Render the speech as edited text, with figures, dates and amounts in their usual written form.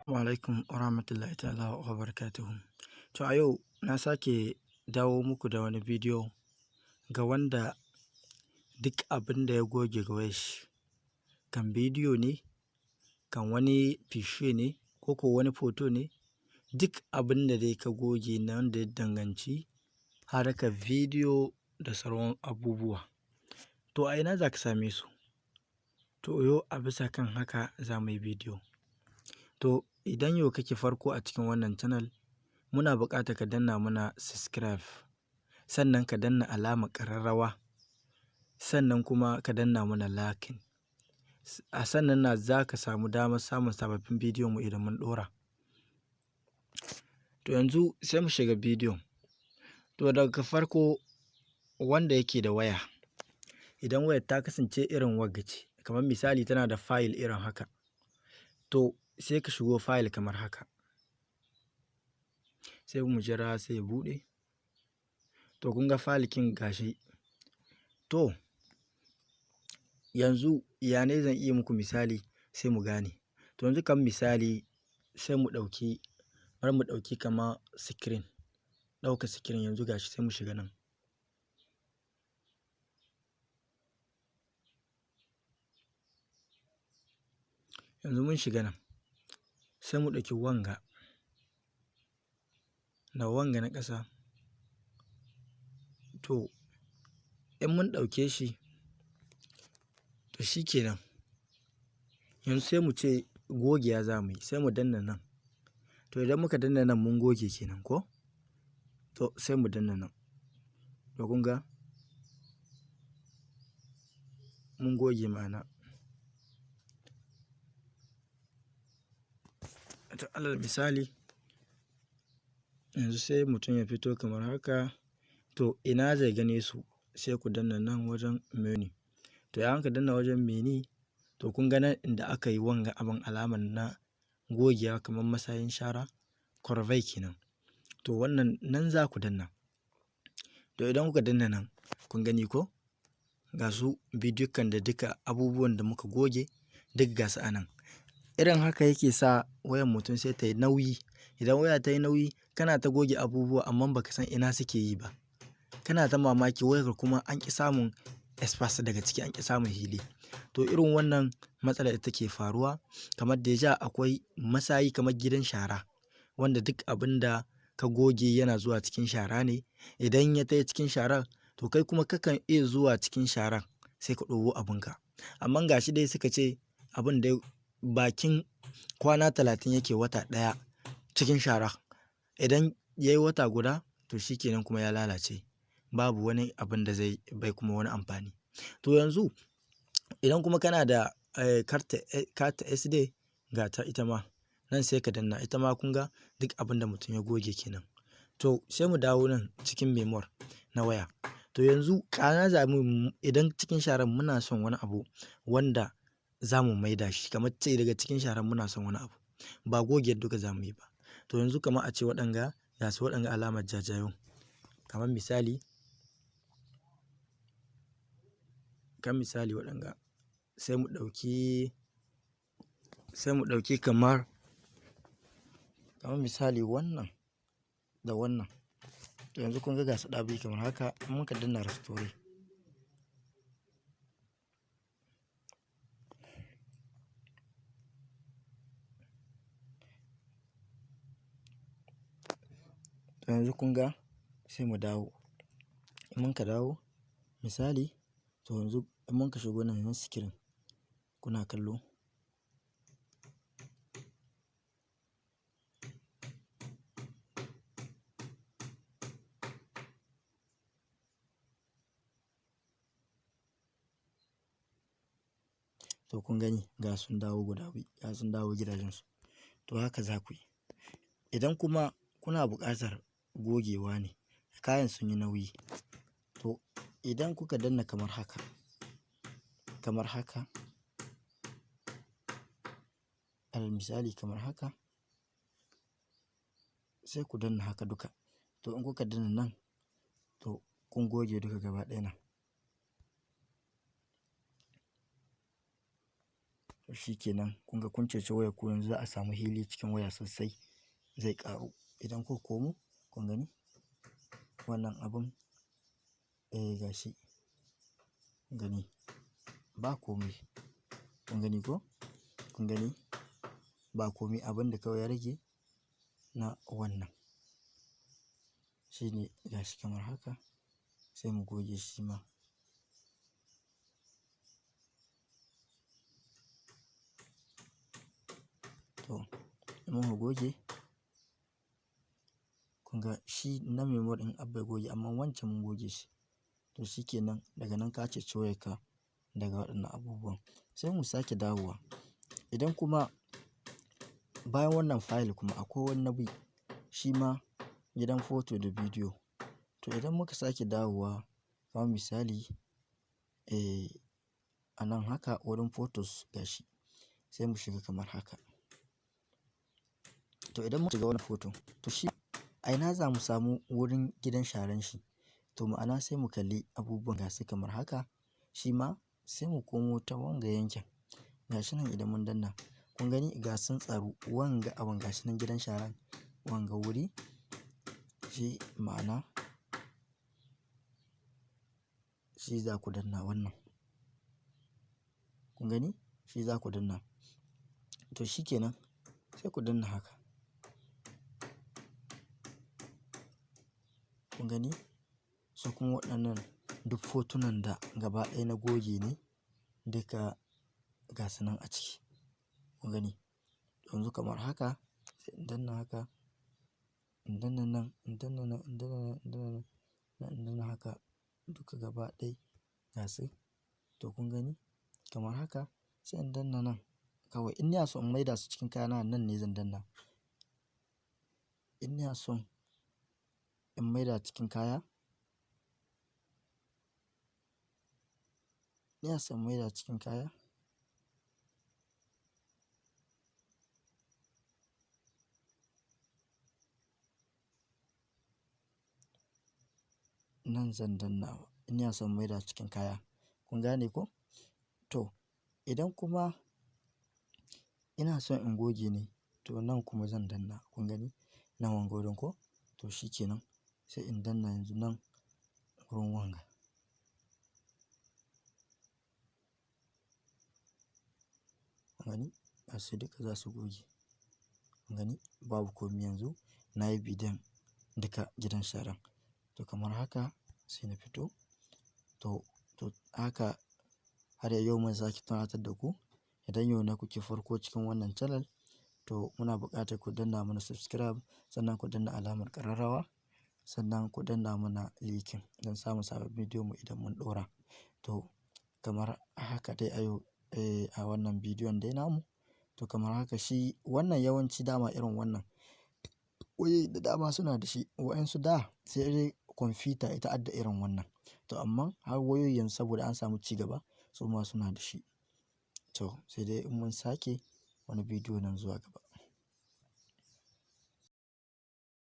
Alaikum wa rahmatullahi ta'ala wa barakatuhu. To a yau na sake dawo muku da wani bidiyo ga wanda duk abin da ya goge ga wayarshi, kan bidiyo ne, kan wani fice ne, ko wani foto ne, duk abin da dai ka goge na wanda ya danganci harkar bidiyo da sauran abubuwa. To a ina za ka same su? To yau a bisa kan haka za mu yi bidiyo. To idan yau kake farko a cikin wannan channel, muna buƙatar ka danna mana subscribe, sannan ka danna alamar ƙararrawa, sannan kuma ka danna mana like. A sannan na za ka samu damar samun sababbin bidiyon mu idan mun ɗora. To yanzu sai mu shiga bidiyon. To daga farko, wanda yake da waya, idan wayar ta kasance irin wagga ce, kamar misali tana da file irin haka, to sai ka shigo file kamar haka, sai mu jira sai ya buɗe. To kun ga file kin gashi. To yanzu ya ne zan iya muku misali sai mu gane. To yanzu kan misali sai mu ɗauki, bari mu ɗauki kama screen, ɗauka screen yanzu gashi sai mu shiga nan. Yanzu mun shiga nan, sai mu ɗauki wanga, da wanga na ƙasa. To in mun ɗauke shi, to shi kenan. Yanzu sai mu ce gogewa za mu yi, sai mu danna nan. To idan muka danna nan mun goge kenan ko? To sai mu danna nan. To kun ga mun goge ma'ana. To alal misali, yanzu sai mutum ya fito kamar haka. To ina zai gane su? Sai ku danna nan wajen menu. To idan ka danna wajen menu, to kun ga nan inda aka yi wanga abin alamar na gogewa kamar masayin shara, corvée kenan. To wannan nan za ku danna. To idan kuka danna nan, kun gani ko? Ga su bidiyokan da duka abubuwan da muka goge duk gasu a nan. Irin haka yake sa wayar mutum sai ta yi nauyi. Idan waya ta yi nauyi, kana ta goge abubuwa amma ba ka san ina suke yi ba. Kana ta mamaki wayarka kuma an ƙi samun espace daga ciki, an ƙi samun hili. To irin wannan matsalar ita take faruwa. Kamar deja akwai masayi kamar gidan shara, wanda duk abin da ka goge yana zuwa cikin shara ne. Idan ya tai cikin sharar, to kai kuma kakan iya zuwa cikin sharar sai ka ɗauko abunka. Amma ga shi dai suka ce abun dai bakin kwana 30 yake wata ɗaya cikin shara. Idan ya yi wata guda, to shi kenan kuma ya lalace. Babu wani abin da zai bai kuma wani amfani. To yanzu idan kuma kana da karta SD, ga ta ita ma nan sai ka danna. Ita ma kun ga duk abin da mutum ya goge kenan. To sai mu dawo nan cikin memory na waya. To yanzu ƙana za mu, idan cikin sharar muna son wani abu wanda za mu maida shi, kamar ce daga cikin sharar muna son wani abu, ba goge duka za mu yi ba. To yanzu kamar a ce waɗanga, ga su waɗanga alamar jajayo. Kamar misali, waɗanga sai mu ɗauki kamar misali wannan da wannan. To yanzu kun ga gasu ɗabi kamar haka, in muka danna restore. To yanzu kun ga sai mu dawo. In mun ka dawo misali, to yanzu in mun ka shigo nan screen, kuna kallo. To kun gani ga sun dawo guda biyu, ga sun dawo gidajensu. To haka za ku yi. Idan kuma kuna buƙatar gogewa ne, kayan sun yi nauyi, to idan kuka danna kamar haka, alal misali kamar haka, sai ku danna haka duka. To in kuka danna nan, to kun goge duka gaba ɗaya nan. shi kenan kun ga kun ceci wayar ku, yanzu za a samu hili cikin waya sosai zai ƙaru. Idan kuka komo kun gani wannan abun ga shi kun gani ba komai, kun gani ko? Kun gani ba komai, abin da kawai ya rage na wannan shine ga shi kamar haka, sai mu goge shi ma. To in muka goge kun ga shi na memory ɗin abba goge, amma wancan mun goge shi. To shi kenan daga nan ka ceci wayarka daga waɗannan abubuwan. Sai mu sake dawowa. Idan kuma bayan wannan file kuma akwai wani na biyu shi ma gidan photo da video. To idan muka sake dawowa kamar misali a nan haka wurin photos ga shi sai mu shiga kamar haka. To idan muka shiga wannan photo to shi a ina za mu samu wurin gidan sharan shi? To ma'ana sai mu kalli abubuwan gasu kamar haka, shi ma sai mu komo ta wanga yankin. Ga shi nan idan mun danna kun gani ga sun tsaru wanga abun ga shi nan gidan sharan wanga wuri shi ma'ana shi za ku danna wannan. Kun gani shi za ku danna. To shi kenan sai ku danna haka. Kun gani? Su kuma waɗannan duk fotunan da gaba ɗaya na goge ne duka ga su nan a ciki. Kun gani? Yanzu kamar haka sai in danna haka, in danna nan, in danna nan, in danna nan, in danna nan, in danna haka duka gaba ɗaya ga su. To kun gani? Kamar haka sai in danna nan kawai. In ina so in maida su cikin kayana nan ne zan danna. In ina son in maida cikin kaya, ina son maida cikin kaya. Nan zan danna in ina son maida cikin kaya. Kun gane ko? To idan kuma ina son in goge ne to nan kuma zan danna. Kun gani? Nan wanga wurin ko? To shi kenan sai in danna yanzu nan wurin wanga. Kun gani? Gasu duka za su goge. Kun gani? Babu komai yanzu na yi bidiyon duka gidan sharan. To kamar haka sai na fito. To haka har yau mun sake tunatar da ku idan yau ne kuke farko cikin wannan channel to muna buƙatar ku danna mana subscribe, sannan ku danna alamar ƙararrawa, sannan ku danna mana likin don samun sababbin bidiyon mu idan mun ɗora. To kamar haka dai a yau a wannan bidiyon dai namu. To kamar haka shi wannan yawanci dama irin wannan wayoyi da dama suna da shi. Waɗansu da sai dai kwamfuta ita adda irin wannan. To amma har wayoyi yanzu saboda an samu ci gaba su ma suna da shi. To sai dai in mun sake wani bidiyo nan zuwa gaba.